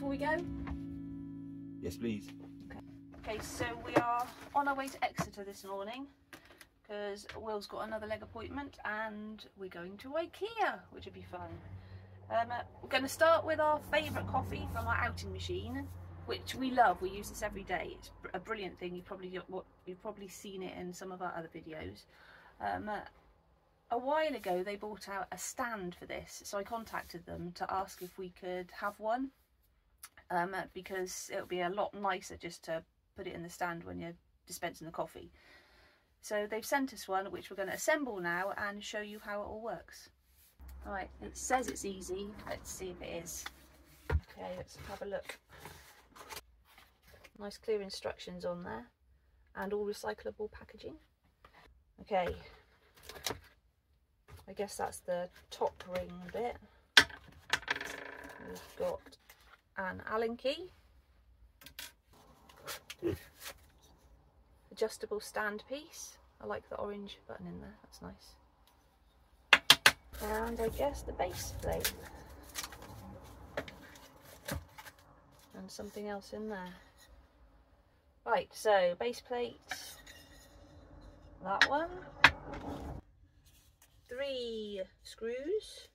before we go? Yes, please. Okay, so we are on our way to Exeter this morning because Will's got another leg appointment and we're going to IKEA, which would be fun. We're going to start with our favourite coffee from our OUTIN machine, which we love. We use this every day. It's a brilliant thing. You've probably seen it in some of our other videos. A while ago they brought out a stand for this, so I contacted them to ask if we could have one, because it would be a lot nicer just to put it in the stand when you're dispensing the coffee. So they've sent us one, which we're going to assemble now and show you how it all works. Alright, it says it's easy. Let's see if it is. Okay, let's have a look. Nice clear instructions on there and all recyclable packaging. Okay, I guess that's the top ring bit. We've got an Allen key, adjustable stand piece. I like the orange button in there, that's nice. And I guess the base plate and something else in there. Right, so base plate, that one, 3 screws.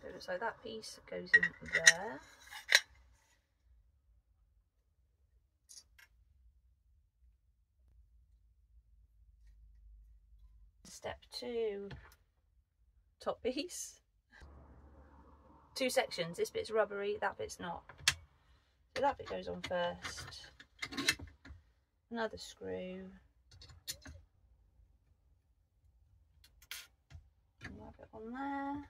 So it looks like that piece goes in there. Step 2, top piece. 2 sections, this bit's rubbery, that bit's not. So that bit goes on first. Another screw. And that bit on there.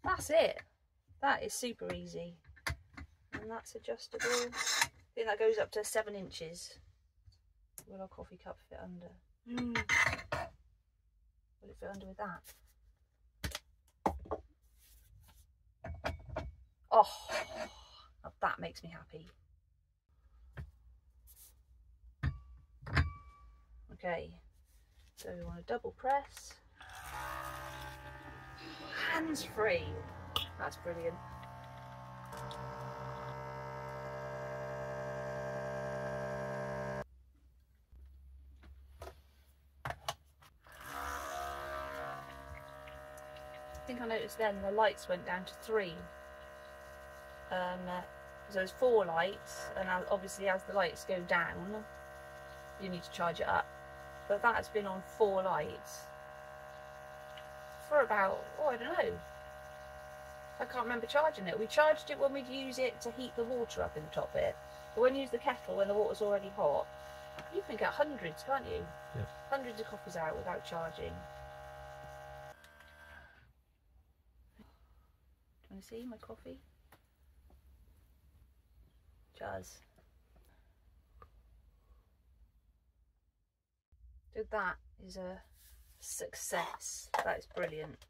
That's it. That is super easy. And that's adjustable. I think that goes up to 7 inches. Will our coffee cup fit under? Will it fit under with that? Oh, that makes me happy. Okay, so we want to double press. Hands free. That's brilliant. I think I noticed then the lights went down to 3. So there's 4 lights, and obviously as the lights go down you need to charge it up, but that has been on 4 lights for about, oh, I don't know, I can't remember charging it. We charged it when we'd use it to heat the water up in the top bit, but when you use the kettle when the water's already hot, you can get hundreds, can't you? Yeah. Hundreds of coffees out without charging. Do you want to see my coffee? Jazz. So that is a success. That is brilliant.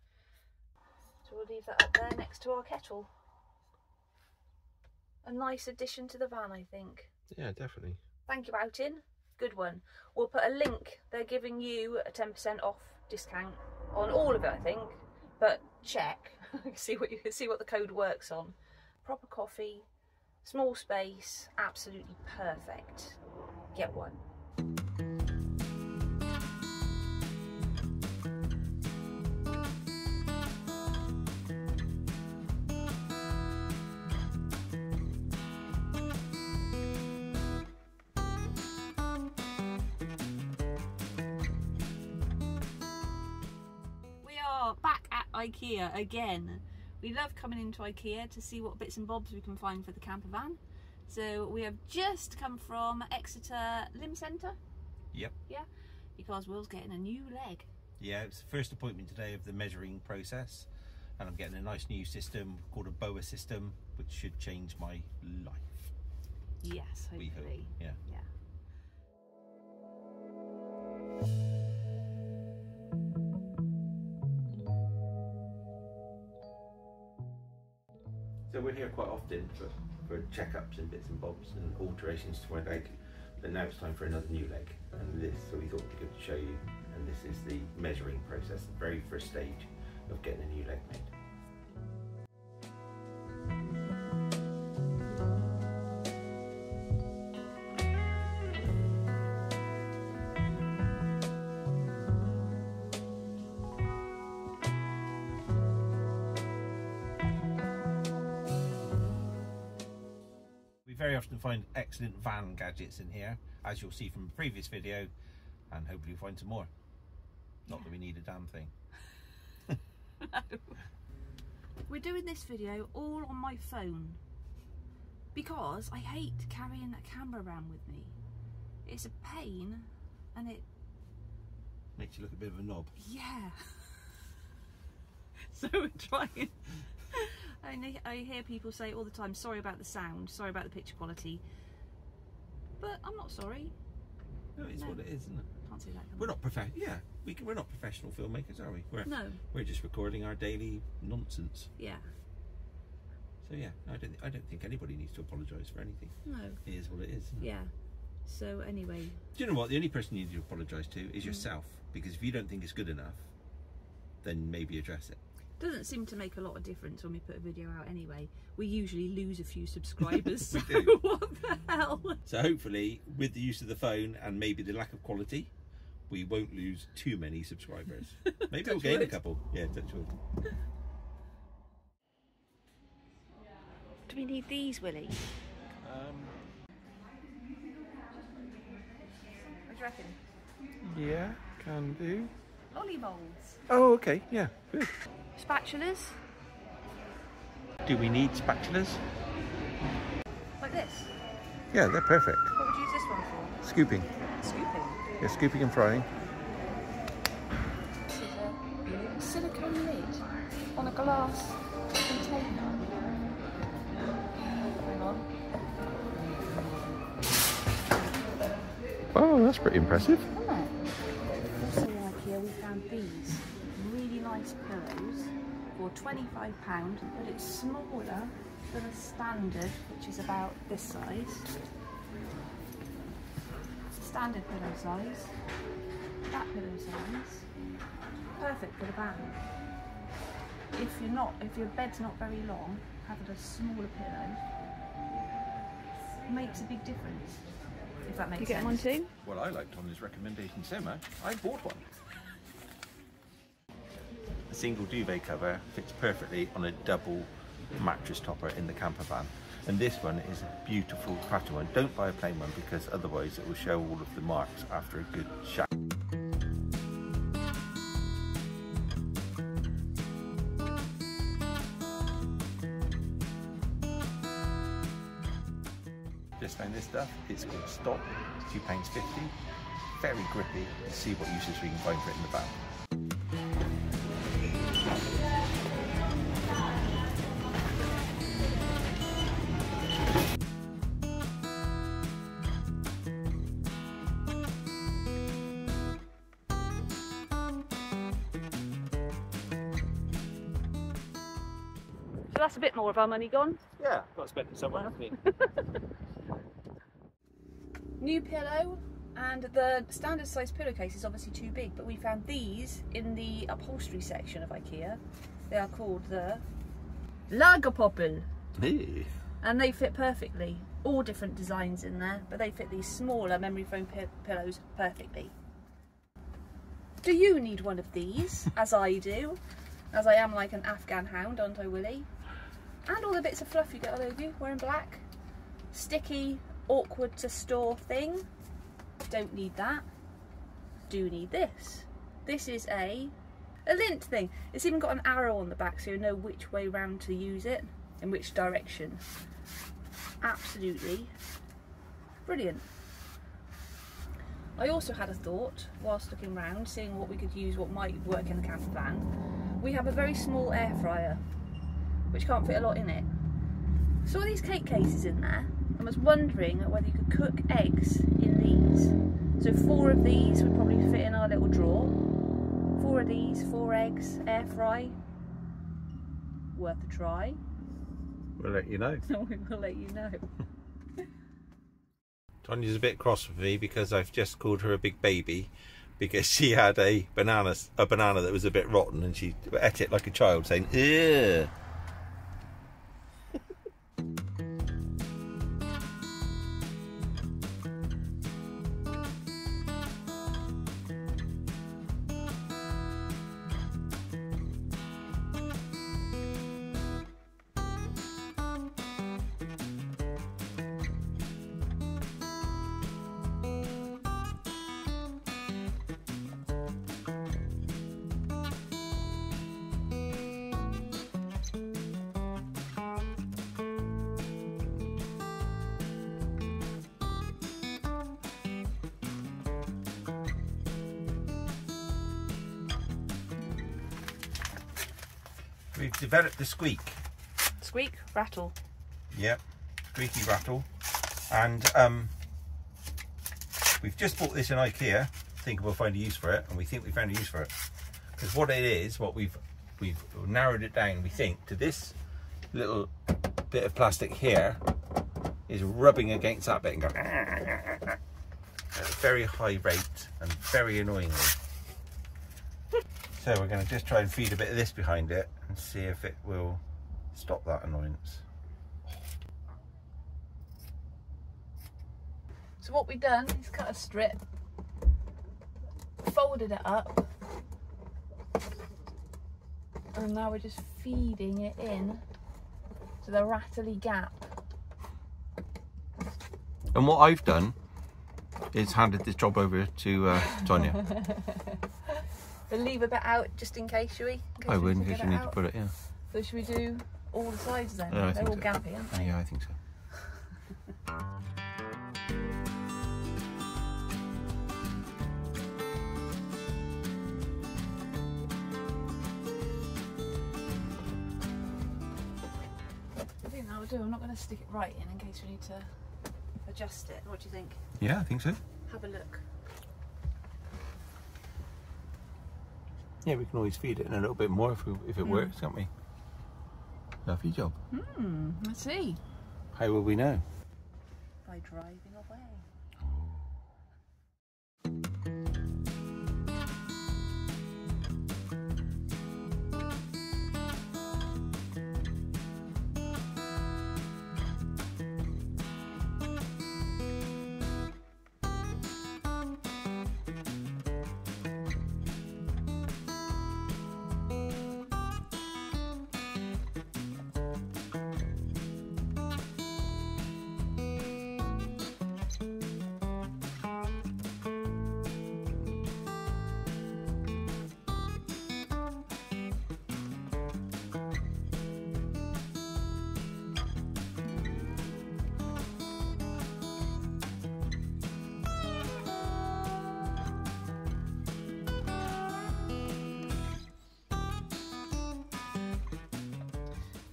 So we'll leave that up there next to our kettle. A nice addition to the van, I think. Yeah, definitely. Thank you, OUTIN. Good one. We'll put a link. They're giving you a 10% off discount on all of it, I think. But check. see what the code works on. Proper coffee. Small space, absolutely perfect. Get one. We are back at IKEA again. We love coming into IKEA to see what bits and bobs we can find for the camper van. So we have just come from Exeter Limb Centre. Yep. Yeah, because Will's getting a new leg. Yeah, it's the first appointment today of the measuring process, and I'm getting a nice new system called a BOA system, which should change my life. Yes, hopefully. Yeah. Yeah. So we're here quite often for checkups and bits and bobs and alterations to my leg, but now it's time for another new leg, and so we thought it'd be good to show you, and this is the measuring process, the very first stage of getting a new leg made. very often find excellent van gadgets in here, as you'll see from the previous video, and hopefully you'll find some more. Not that we need a damn thing. No. We're doing this video all on my phone because I hate carrying a campervan with me. It's a pain and it makes you look a bit of a knob. Yeah. So we're trying. I hear people say all the time, sorry about the sound, sorry about the picture quality, but I'm not sorry. No, it's what it is, isn't it? Can't say that. We're not we're not professional filmmakers, are we? We're just recording our daily nonsense. Yeah. So yeah, I don't think anybody needs to apologise for anything. No. It is what it is. Yeah. So anyway. Do you know what? The only person you need to apologise to is yourself, because if you don't think it's good enough, then maybe address it. Doesn't seem to make a lot of difference when we put a video out anyway. We usually lose a few subscribers. We so do. What the hell? So hopefully, with the use of the phone and maybe the lack of quality, we won't lose too many subscribers. Maybe we'll gain a couple. Yeah, touch wood. Do we need these, Willie? What do you reckon? Yeah, can do. Lolly molds. Oh, okay, yeah, good. Spatulas. Do we need spatulas? Like this? Yeah, they're perfect. What would you use this one for? Scooping. Scooping? Yeah, scooping and frying. This is a silicone lid on a glass container. Hang on. Oh, that's pretty impressive. Isn't it? Also in IKEA we found these really nice pillows for £25, but it's smaller than a standard, which is about this size. Standard pillow size, that pillow size, perfect for the van. If your bed's not very long, having a smaller pillow makes a big difference. If that makes sense. You get one too? Well, I liked Tony's recommendation so much, I bought one. A single duvet cover fits perfectly on a double mattress topper in the camper van. And this one is a beautiful pattern one. Don't buy a plain one because otherwise it will show all of the marks after a good shower. Just found this stuff. It's called Stop. It's £2.50. Very grippy. Let's see what uses we can find for it in the van. So that's a bit more of our money gone. Yeah, got to spend it somewhere, haven't we? New pillow, and the standard size pillowcase is obviously too big, but we found these in the upholstery section of IKEA. They are called the Lagerpoppel. Hey. And they fit perfectly. All different designs in there, but they fit these smaller memory foam pillows perfectly. Do you need one of these, as I do? As I am like an Afghan hound, aren't I, Willie? And all the bits of fluff you get all over you, wearing black. Sticky, awkward to store thing. Don't need that. Do need this. This is a lint thing. It's even got an arrow on the back so you know which way round to use it, in which direction. Absolutely brilliant. I also had a thought whilst looking around, seeing what we could use, what might work in the camper van. We have a very small air fryer, which can't fit a lot in it. Saw these cake cases in there and was wondering whether you could cook eggs in these. So 4 of these would probably fit in our little drawer. 4 of these, 4 eggs, air fry. Worth a try. We'll let you know. We will let you know. Tanya's a bit cross with me because I've just called her a big baby because she had a banana that was a bit rotten and she ate it like a child, saying, "Ew." we've developed the squeak. Squeak, rattle. Yep, squeaky rattle. And we've just bought this in IKEA, thinking we'll find a use for it, and we think we found a use for it. Because what it is, what we've narrowed it down, we think, to this little bit of plastic here is rubbing against that bit and going at a very high rate and very annoyingly. So we're going to just try and feed a bit of this behind it and see if it will stop that annoyance. So what we've done is cut a strip, folded it up, and now we're just feeding it in to the rattly gap. And what I've done is handed this job over to Tonya. We'll leave a bit out just in case, shall we? I would, in case you need to put it, yeah. So should we do all the sides then? Yeah, They're all gappy, aren't they? Yeah, I think so. I think that'll do. I'm not going to stick it right in case we need to adjust it. What do you think? Yeah, I think so. Have a look. Yeah, we can always feed it in a little bit more if it works, can't we? Lovely job. Let's see. How will we know? By driving away.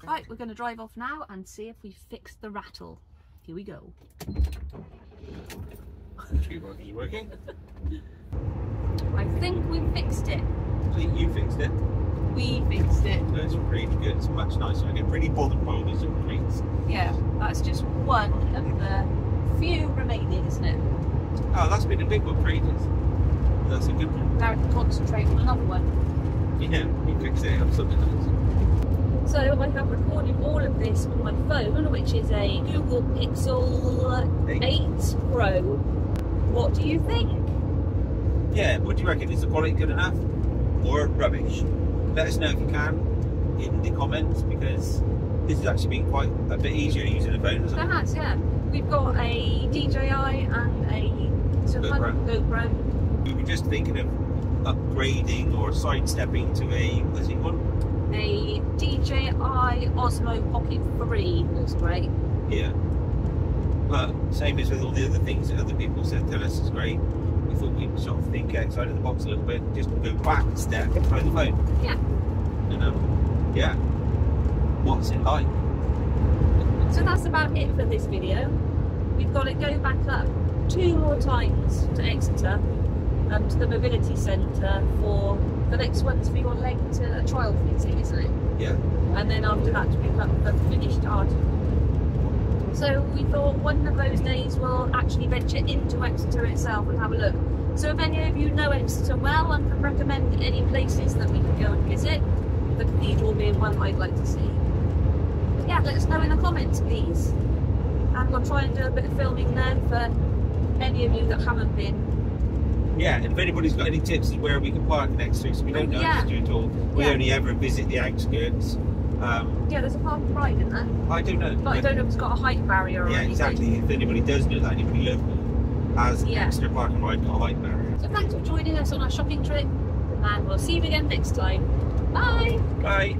Right, we're going to drive off now and see if we fixed the rattle. Here we go. Is working? I think we fixed it. I think you fixed it. We fixed it. That's really good. It's much nicer. I get really bothered by all these little crates. Yeah, that's just one of the few remaining, isn't it? Oh, that's been a big one for ages. That's a good one. Now we can concentrate on another one. Yeah, you fixed it on something else. So I have recorded all of this on my phone, which is a Google Pixel 8 Pro. What do you think? Yeah, what do you reckon? Is the quality good enough or rubbish? Let us know if you can in the comments, because this has actually been quite a bit easier using a phone, hasn't it? It has, yeah. We've got a DJI and a GoPro. We were just thinking of upgrading or sidestepping to a, what's it called? A DJI Osmo Pocket 3 looks great. Yeah. But same as with all the other things that other people said tell us is great. We thought we'd sort of think outside of the box a little bit, just go back a step and try the phone. Yeah. And yeah. What's it like? So that's about it for this video. We've got to go back up 2 more times to Exeter, to the mobility centre for the next one's for your leg to a trial fitting, isn't it? Yeah. And then after that to pick up the finished article. So we thought one of those days we'll actually venture into Exeter itself and have a look. So if any of you know Exeter well and can recommend any places that we can go and visit, the cathedral being one I'd like to see. But yeah, let us know in the comments, please. And we'll try and do a bit of filming then for any of you that haven't been. Yeah, and if anybody's got any tips of where we can park next to, so we don't know Exeter at all. We only ever visit the outskirts. Yeah, there's a park and ride in there. I don't know. But I don't know if it's got a height barrier or anything. Exactly. If anybody does know that, anybody local has Exeter Park and Ride got a height barrier. So thanks for joining us on our shopping trip, and we'll see you again next time. Bye! Bye!